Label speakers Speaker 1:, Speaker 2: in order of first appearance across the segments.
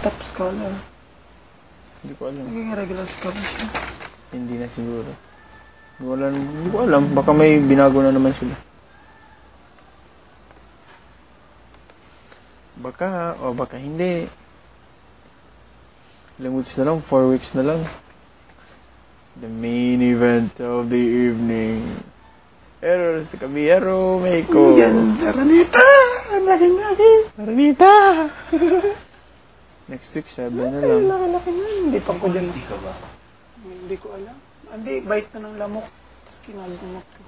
Speaker 1: top scholar.
Speaker 2: Hindi ko alam.
Speaker 1: Naging regular scholar siya.
Speaker 2: Hindi na siguro. Hindi ko alam. Baka may binago na naman sila. Baka, o baka hindi. Ilang weeks na lang, 4 weeks na lang. The main event of the evening. Error sa Caballero, Mexico.
Speaker 1: Yan, Aranita! Ang laki-laki!
Speaker 2: Aranita! Next week, 7 na lang.
Speaker 1: Ang laki-laki na. Hindi pa ko dyan.
Speaker 3: Hindi ka ba?
Speaker 1: Hindi ko alam. Hindi, bite na ng lamok. Tapos kinalumok ko.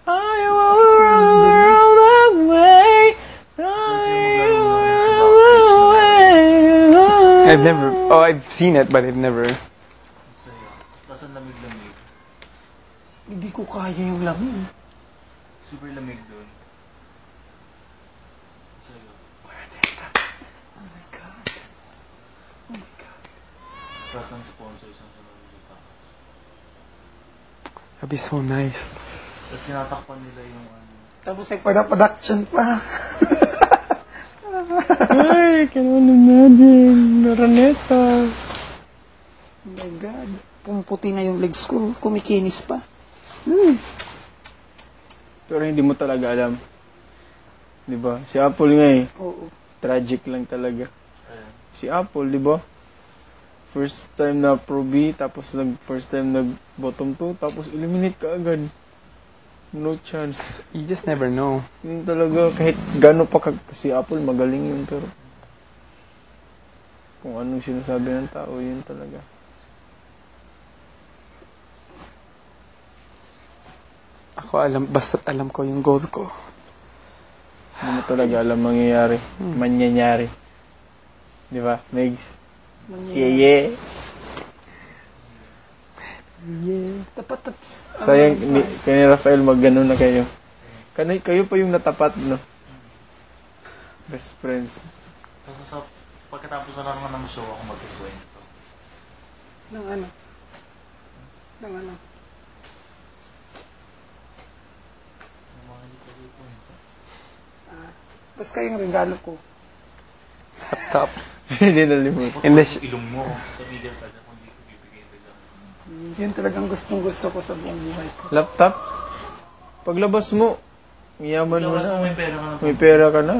Speaker 2: I will the way.
Speaker 4: I've seen it, but I've never.
Speaker 3: Sa'yo. Tapos ang lamig-lamig.
Speaker 1: Hindi ko kaya yung lamig.
Speaker 3: Super lamig doon. Sa'yo.
Speaker 1: Oh my God. Oh my God.
Speaker 3: Lahat ng sponsor isang sa Takas.
Speaker 4: That'd be so nice.
Speaker 3: Tapos sinatakpan nila yung
Speaker 1: Tapos ay production pa.
Speaker 2: Ay, can only imagine. Araneta.
Speaker 1: Oh my God. Pumuputi na yung legs ko. Kumikinis pa.
Speaker 2: Pero hindi mo talaga alam. Di ba? Si Apple nga eh.
Speaker 1: Oo.
Speaker 2: Tragic lang talaga. Si Apple, di ba? First time na Pro B, tapos first time nag-bottom 2, tapos eliminate ka agad. No chance.
Speaker 4: You just never know.
Speaker 2: Yun talaga, kahit gano'n pa si Apple, magaling yun, pero kung anong sinasabi ng tao, yun talaga.
Speaker 4: Basta't alam ko yung goal ko.
Speaker 2: Hindi mo talaga alam mangyayari. Manyanyari. Di ba, Megs? Yeah.
Speaker 1: Dapat tapos.
Speaker 2: Sayang, kay ni Rafael, mag-ganon na kayo. Kayo pa yung natapat, no? Best friends.
Speaker 3: Tapos pagkatapos na naman ng show ako mag-kwento.
Speaker 1: Ng ano? Ng ano?
Speaker 3: Yung mga hindi ko kwento.
Speaker 1: Tapos kayong regalo ko.
Speaker 4: Laptop.
Speaker 2: Hindi nalimutan.
Speaker 4: In the
Speaker 3: Ilong mo. Sa media ka kung hindi ko bibigay nila.
Speaker 1: Yun talagang gustong-gusto ko sa buong buhay ko.
Speaker 2: Laptop? Paglabas mo, yaman mo
Speaker 3: Tapos
Speaker 2: na.
Speaker 3: may pera ka na.
Speaker 2: May pera ka na.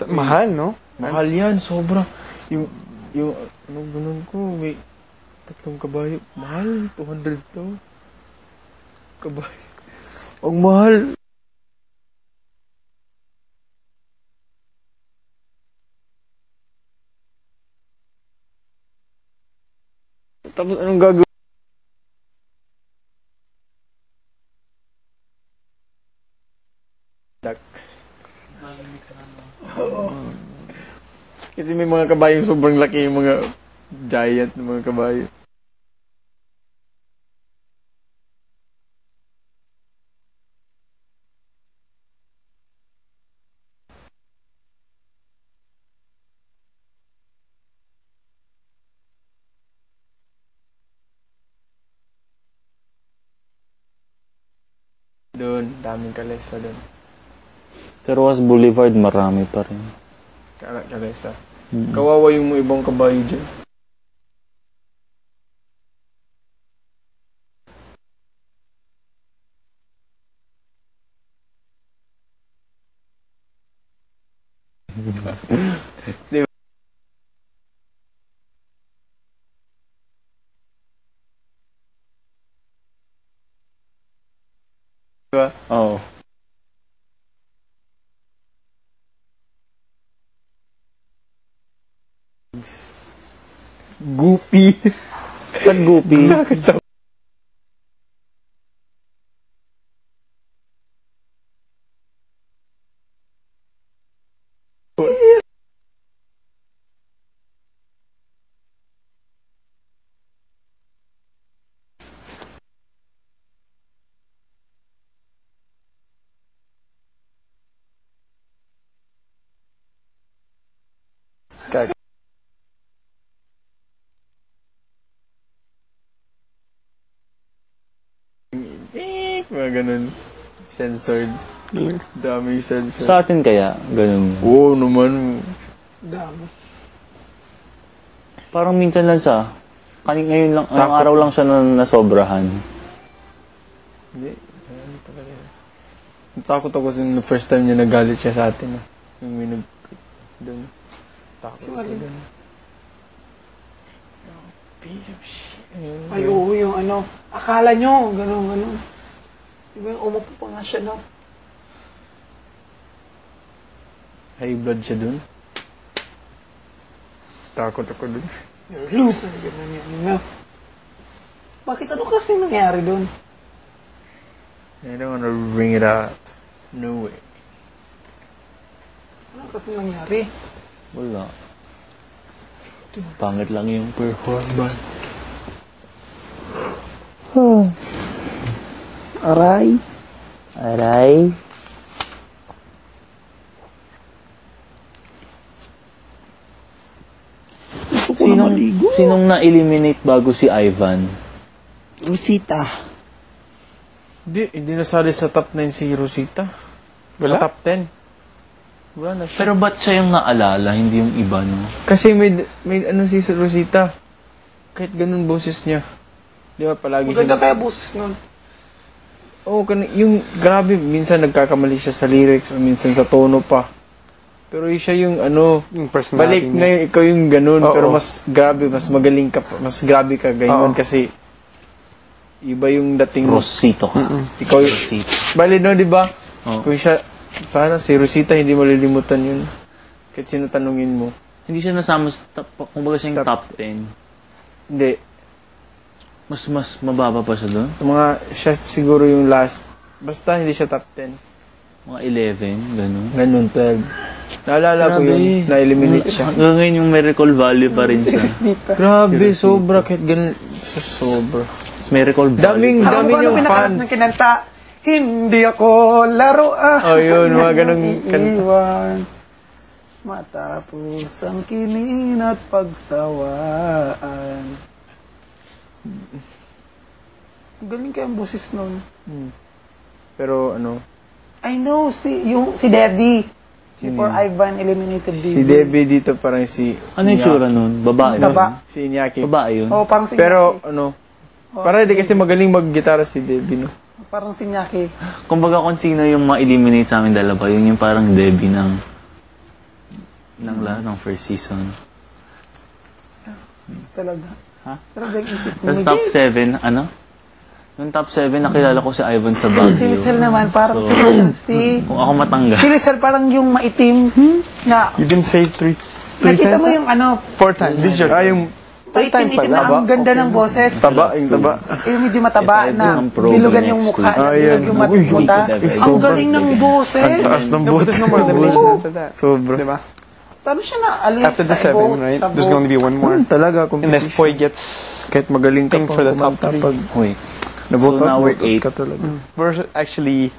Speaker 4: Mahal, no?
Speaker 2: Mahal yan, sobra. Yung ano, ganun ko, may 3 kabayo. Mahal, 200 to. Kabayo. Ang mahal. Tapos anong gagawin? Kasi may mga kabayo sobrang laki yung mga giant na mga kabayo. Doon, daming kalesa doon.
Speaker 5: Sa Rojas Boulevard, marami pa rin.
Speaker 2: Kalesa. Kawawa yung mga ibang kabayo dyan. Di ba? Diba?
Speaker 5: Oo.
Speaker 2: Goopy.
Speaker 5: Ba't goopy?
Speaker 2: ganun. Censored. Dami censored.
Speaker 5: Sa atin kaya, ganun.
Speaker 2: Oo naman.
Speaker 1: Dami.
Speaker 5: Parang minsan lang siya. Ngayon lang, ngayong araw lang siya na nasobrahan.
Speaker 2: Hindi. Ano talaga. Takot ako sa first time niya nagalit siya sa atin. Yung may doon. Takot ako doon. Piece of shit.
Speaker 1: Ay, oo, yung ano. Akala nyo, gano'n. Diba yung umupo pa nga siya, no?
Speaker 2: High blood siya doon. Takot ako doon.
Speaker 1: You're loser, gano'n yan, no? Bakit ano kasi nangyari doon?
Speaker 2: I don't wanna bring it up. No way.
Speaker 1: Ano kasi nangyari?
Speaker 5: Wala. Pangit lang yung performance.
Speaker 1: Aray.
Speaker 5: Aray.
Speaker 1: Gusto ko na maligo.
Speaker 5: Sinong na-eliminate bago si Ivan?
Speaker 1: Rosita.
Speaker 2: Hindi nasali sa top 9 si Rosita.
Speaker 4: Wala?
Speaker 2: Top 10. Wala na siya.
Speaker 5: Pero ba't siya yung naalala, hindi yung iba, no?
Speaker 2: Kasi may ano si Rosita. Kahit ganun boses niya. Di ba palagi
Speaker 1: Maganda
Speaker 2: siya...
Speaker 1: kaya boses nun.
Speaker 2: Oo, yung grabe, minsan nagkakamali siya sa lyrics o minsan sa tono pa. Pero siya yung ano,
Speaker 4: Yung personality
Speaker 2: balik ngayon, ikaw yung ganun,
Speaker 4: Oo.
Speaker 2: pero mas grabe, mas magaling ka, mas grabe ka ganyan
Speaker 4: Oo.
Speaker 2: kasi iba yung dating mo.
Speaker 5: Rosito ka.
Speaker 2: Ikaw yung,
Speaker 5: Rosito.
Speaker 2: bali no, di ba?
Speaker 5: Oo.
Speaker 2: Kung siya, sana si Rosita hindi malilimutan yun. Kahit sino tanungin mo.
Speaker 5: Hindi siya nasama sa top, kumbaga siya yung top 10.
Speaker 2: Hindi.
Speaker 5: Mas mababa pa siya doon?
Speaker 2: Mga, siya siguro yung last. Basta hindi siya top 10.
Speaker 5: Mga 11, gano'n.
Speaker 2: Ganun, 12. Naalala ko yun, na-eliminate siya.
Speaker 5: Hanggang ngayon yung miracle value pa rin siya.
Speaker 2: Grabe, sobra. Kahit ganun, sobra.
Speaker 5: It's miracle value.
Speaker 2: Daming
Speaker 1: Parang kung ano
Speaker 2: yung
Speaker 1: pinakalas
Speaker 2: fans.
Speaker 1: ng kinanta, hindi ako laruan.
Speaker 2: Oh, yun, mga ganun kanta.
Speaker 1: Iiwan. Matapos ang kinin at pagsawaan. Galing kaya ang boses nun.
Speaker 2: Pero ano,
Speaker 1: I know, si Debbie. Before Ivan eliminated
Speaker 2: si Debbie dito parang si...
Speaker 5: Ano yung tsura nun? Babae
Speaker 1: Taba.
Speaker 5: yun?
Speaker 2: Si Iñaki.
Speaker 5: Babae yun?
Speaker 1: Oh, parang si
Speaker 2: Pero
Speaker 1: Nyaki.
Speaker 2: ano, para di kasi magaling mag-gitara si Debbie, no?
Speaker 1: Parang si Nyaki.
Speaker 5: Kumbaga kung sino yung ma-eliminate sa amin dalawa, yun yung parang Debbie ng first season.
Speaker 1: Talaga.
Speaker 5: Ha?
Speaker 1: Pero nag-isip ko.
Speaker 5: Tapos top 7, ano? Yung top 7, nakilala ko si Ivan sa Baguio.
Speaker 1: Si Lizelle naman, parang
Speaker 5: So,
Speaker 1: si
Speaker 5: kung ako matanggal.
Speaker 1: Si Lizelle parang yung maitim na
Speaker 4: You didn't say three
Speaker 1: nakita
Speaker 4: times?
Speaker 1: mo yung ano,
Speaker 4: 4 times. This is your
Speaker 2: yung
Speaker 1: maitim-itim na ang ganda ng boses.
Speaker 2: taba, yung taba.
Speaker 1: Yung medyo mataba
Speaker 5: If I
Speaker 1: na
Speaker 5: become pro
Speaker 1: bilugan
Speaker 5: by
Speaker 1: yung
Speaker 5: next
Speaker 1: mukha,
Speaker 5: week.
Speaker 1: na
Speaker 2: Ayan.
Speaker 1: yung matmuta.
Speaker 5: Uy,
Speaker 1: Ang galing ng boses.
Speaker 2: Taas ng buhot.
Speaker 4: There's no more eliminations after that.
Speaker 2: Sobra.
Speaker 4: Diba?
Speaker 1: Paano siya na-alis
Speaker 4: After the
Speaker 1: sa
Speaker 4: 7,
Speaker 1: vote?
Speaker 4: right?
Speaker 1: Sa
Speaker 4: There's
Speaker 1: vote?
Speaker 4: going to be one more.
Speaker 2: Talaga,
Speaker 4: Unless
Speaker 2: competition.
Speaker 4: Poy gets...
Speaker 2: Kahit magaling ka
Speaker 4: Thing
Speaker 2: pang
Speaker 4: for the top
Speaker 2: kumanta
Speaker 4: three.
Speaker 2: pag
Speaker 5: Wait.
Speaker 2: naboto
Speaker 5: So now we're 8.
Speaker 2: ka talaga.
Speaker 4: We're actually...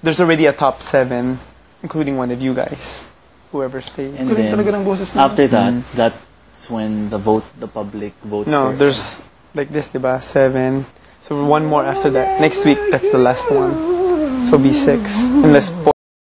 Speaker 4: There's already a top 7, including one of you guys. Whoever stays.
Speaker 5: And
Speaker 1: Galing talaga
Speaker 5: then,
Speaker 1: ng boses na.
Speaker 5: after that, that's when the public votes
Speaker 4: No,
Speaker 5: for-
Speaker 4: there's like this, diba? 7. So one more after that. Next week, that's the last one. So be 6. Unless